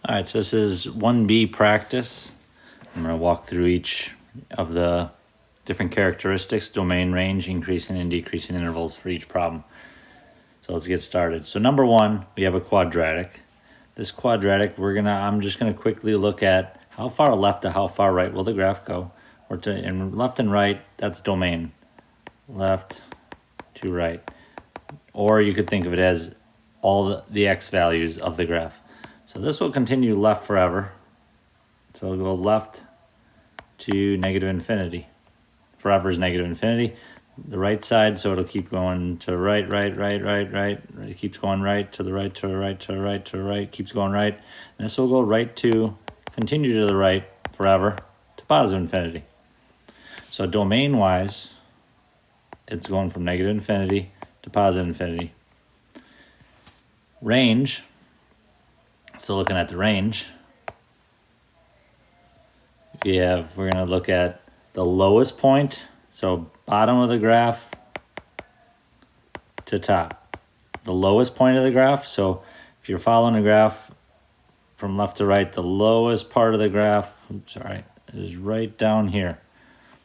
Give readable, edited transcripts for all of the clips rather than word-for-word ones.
All right, so this is 1B practice. I'm going to walk through each of the different characteristics, domain, range, increasing and decreasing intervals for each problem. So let's get started. So number one, we have a quadratic. This quadratic, I'm just gonna quickly look at how far left to how far right will the graph go. And left and right, that's domain. Left to right. Or you could think of it as all the x values of the graph. So this will continue left forever. So it'll go left to negative infinity. Forever is negative infinity. The right side, so it'll keep going to right. It keeps going right to the right, to the right, to the right, to the right, keeps going right. And this will go right to, continue to the right forever to positive infinity. So domain-wise, it's going from negative infinity to positive infinity. Range, so looking at the range, we're going to look at the lowest point, so bottom of the graph to top. The lowest point of the graph, so if you're following the graph from left to right, the lowest part of the graph, is right down here.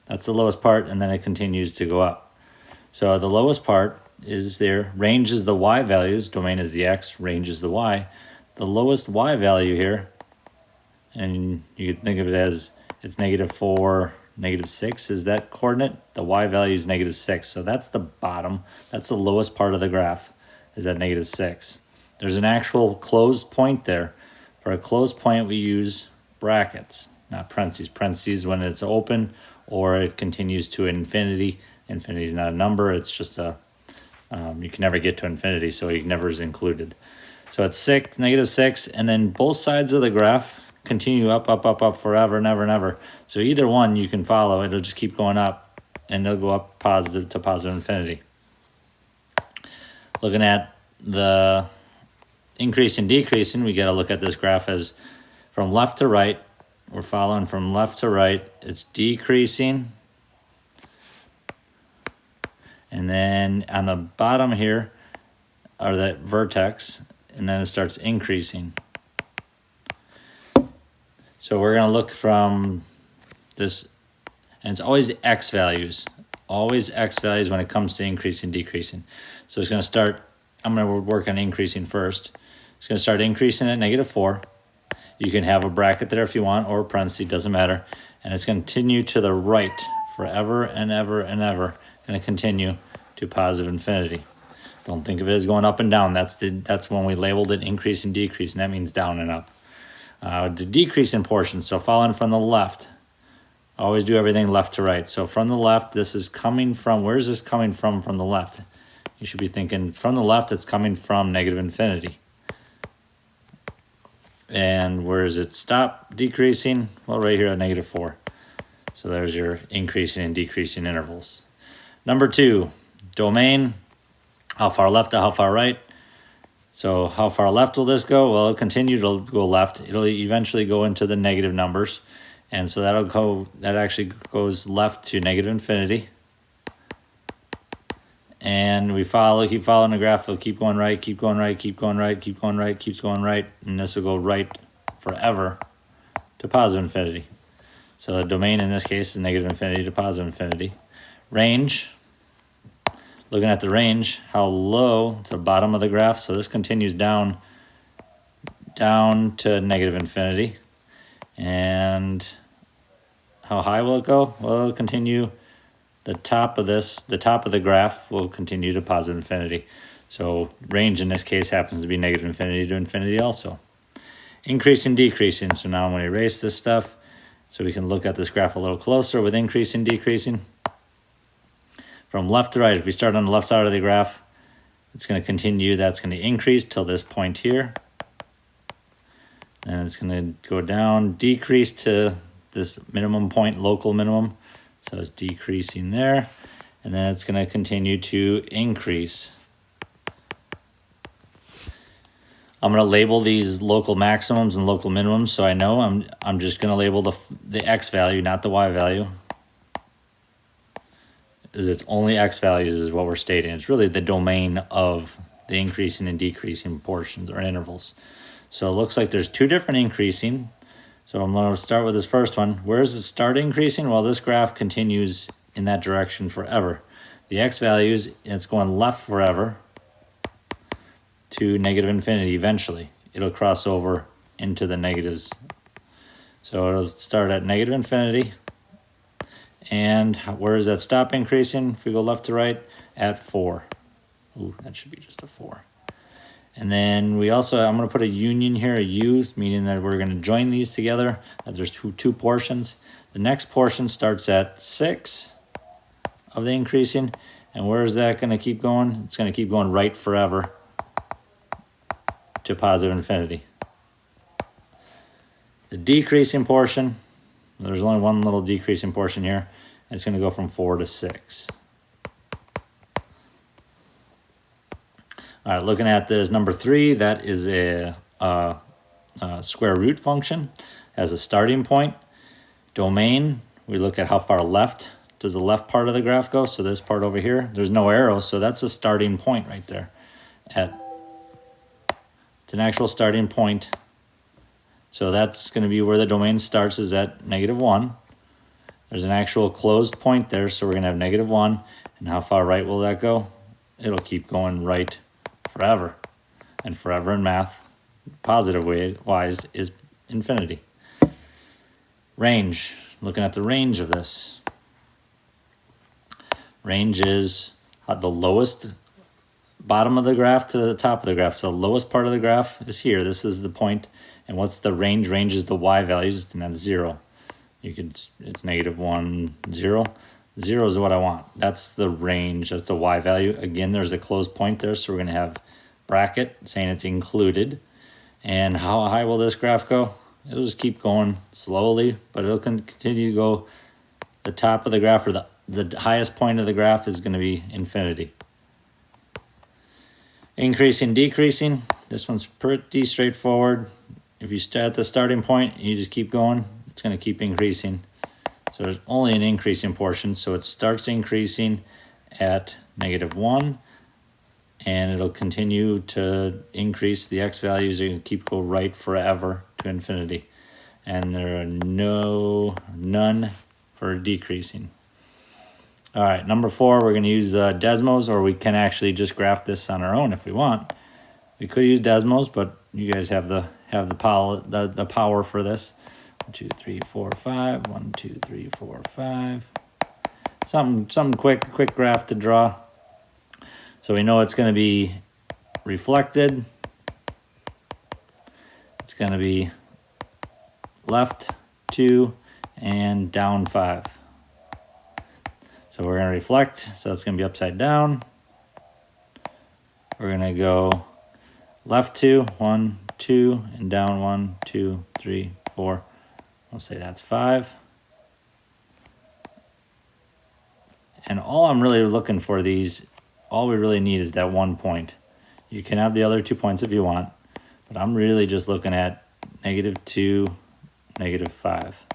That's the lowest part, and then it continues to go up. So the lowest part is there. Range is the y values, domain is the x, range is the y. The lowest y value here, and you could think of it as it's -4, -6 is that coordinate. The y value is -6, so that's the bottom. That's the lowest part of the graph, is at -6. There's an actual closed point there. For a closed point, we use brackets, not parentheses. Parentheses when it's open or it continues to infinity. Infinity is not a number, it's just a, you can never get to infinity, so it never is included. So it's -6, and then both sides of the graph continue up forever and ever. So either one you can follow, it'll just keep going up, and it'll go up positive to positive infinity. Looking at the increase and decreasing, we got to look at this graph as from left to right. We're following from left to right. It's decreasing. And then on the bottom here are that vertex, and then it starts increasing. So we're going to look from this, and it's always x values. Always x values when it comes to increasing, decreasing. So it's going to start, I'm going to work on increasing first. It's going to start increasing at -4. You can have a bracket there if you want, or a parenthesis, doesn't matter. And it's going to continue to the right forever and ever and ever. Going to continue to positive infinity. Don't think of it as going up and down. That's when we labeled it increase and decrease, and that means down and up. The decreasing portion, so following from the left. Always do everything left to right. So from the left, this is coming from, where is this coming from the left? You should be thinking from the left, it's coming from negative infinity. And where does it stop decreasing? Well, right here at -4. So there's your increasing and decreasing intervals. Number two, domain, how far left to how far right. So how far left will this go? Well, it'll continue to go left. It'll eventually go into the negative numbers. And so that actually goes left to negative infinity. And we keep following the graph. It'll keep going right, keep going right, keep going right, keep going right, keeps going right. And this will go right forever to positive infinity. So the domain in this case is negative infinity to positive infinity. Range, looking at the range, how low to the bottom of the graph. So this continues down to negative infinity. And how high will it go? Well, it'll continue. The top of the graph will continue to positive infinity. So range in this case happens to be negative infinity to infinity also. Increasing, decreasing. So now I'm going to erase this stuff so we can look at this graph a little closer with increasing, decreasing. From left to right, if we start on the left side of the graph, it's going to continue. That's going to increase till this point here. And it's going to go down, decrease to this minimum point, local minimum. So it's decreasing there. And then it's going to continue to increase. I'm going to label these local maximums and local minimums so I know. I'm just going to label the x value, not the y value. Is it's only x values is what we're stating. It's really the domain of the increasing and decreasing portions or intervals. So it looks like there's two different increasing. So I'm going to start with this first one. Where does it start increasing? Well, this graph continues in that direction forever. The x values, it's going left forever to negative infinity eventually. It'll cross over into the negatives. So it'll start at negative infinity. And where does that stop increasing? If we go left to right, at 4. Ooh, that should be just a 4. And then we also, I'm going to put a union here, a U, meaning that we're going to join these together, that there's two portions. The next portion starts at 6 of the increasing. And where is that going to keep going? It's going to keep going right forever to positive infinity. The decreasing portion, there's only one little decreasing portion here. It's going to go from 4 to 6. All right, looking at this number 3, that is a square root function as a starting point. Domain, we look at how far left does the left part of the graph go. So this part over here, there's no arrow, so that's a starting point right there. It's an actual starting point. So that's going to be where the domain starts, is at -1. There's an actual closed point there, so we're going to have -1. And how far right will that go? It'll keep going right forever. And forever in math, positive wise, is infinity. Range, looking at the range of this. Range is the lowest bottom of the graph to the top of the graph. So the lowest part of the graph is here. This is the point. And what's the range? Range is the y values, and that's 0. It's -1, 0. 0 is what I want. That's the range. That's the y value. Again, there's a closed point there, so we're going to have bracket saying it's included. And how high will this graph go? It'll just keep going slowly, but it'll continue to go. The top of the graph, or the highest point of the graph, is going to be infinity. Increasing, decreasing. This one's pretty straightforward. If you start at the starting point and you just keep going, it's going to keep increasing. So there's only an increasing portion. So it starts increasing at -1, and it'll continue to increase. The x values are going to keep go right forever to infinity. And there are none for decreasing. All right, number 4, we're going to use Desmos, or we can actually just graph this on our own if we want. We could use Desmos, but you guys have the power for this. 1, 2, 3, 4, 5. 1, 2, 3, 4, 5. Something quick graph to draw. So we know it's going to be reflected. It's going to be left 2 and down 5. So we're going to reflect, so it's going to be upside down. We're going to go left 2, 1, 2, and down 1, 2, 3, 4. We'll say that's 5. And all I'm really looking for all we really need is that 1 point. You can have the other 2 points if you want, but I'm really just looking at -2, -5.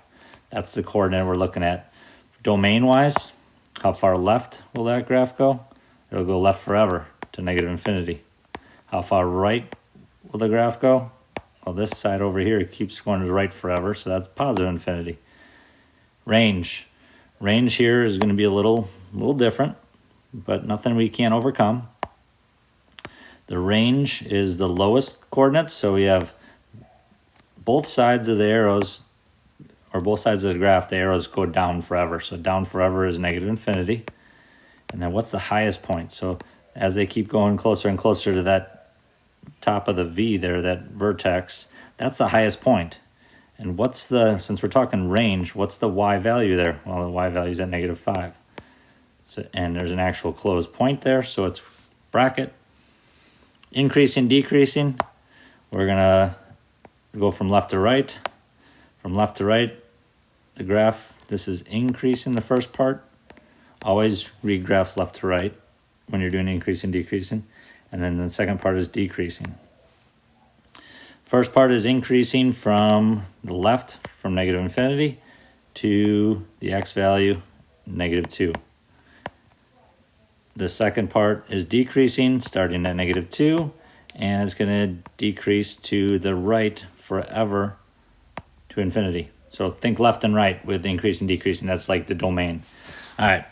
That's the coordinate we're looking at. Domain-wise, how far left will that graph go? It'll go left forever to -infinity. How far right will the graph go? Well, this side over here keeps going to the right forever, so that's positive infinity. Range. Range here is going to be a little different, but nothing we can't overcome. The range is the lowest coordinates, so we have both sides of the arrows, or both sides of the graph, the arrows go down forever. So down forever is -infinity. And then what's the highest point? So as they keep going closer and closer to that top of the V there, that vertex, that's the highest point. And since we're talking range, what's the y value there? Well, the y value is at -5. So, and there's an actual closed point there, so it's bracket. Increasing, decreasing, we're going to go from left to right. From left to right, the graph, this is increasing the first part. Always read graphs left to right when you're doing increasing, decreasing. And then the second part is decreasing. First part is increasing from the left, from -infinity to the x value, -2. the second part is decreasing, starting at -2, and it's going to decrease to the right forever to infinity. So think left and right with increasing, decreasing. That's like the domain. All right,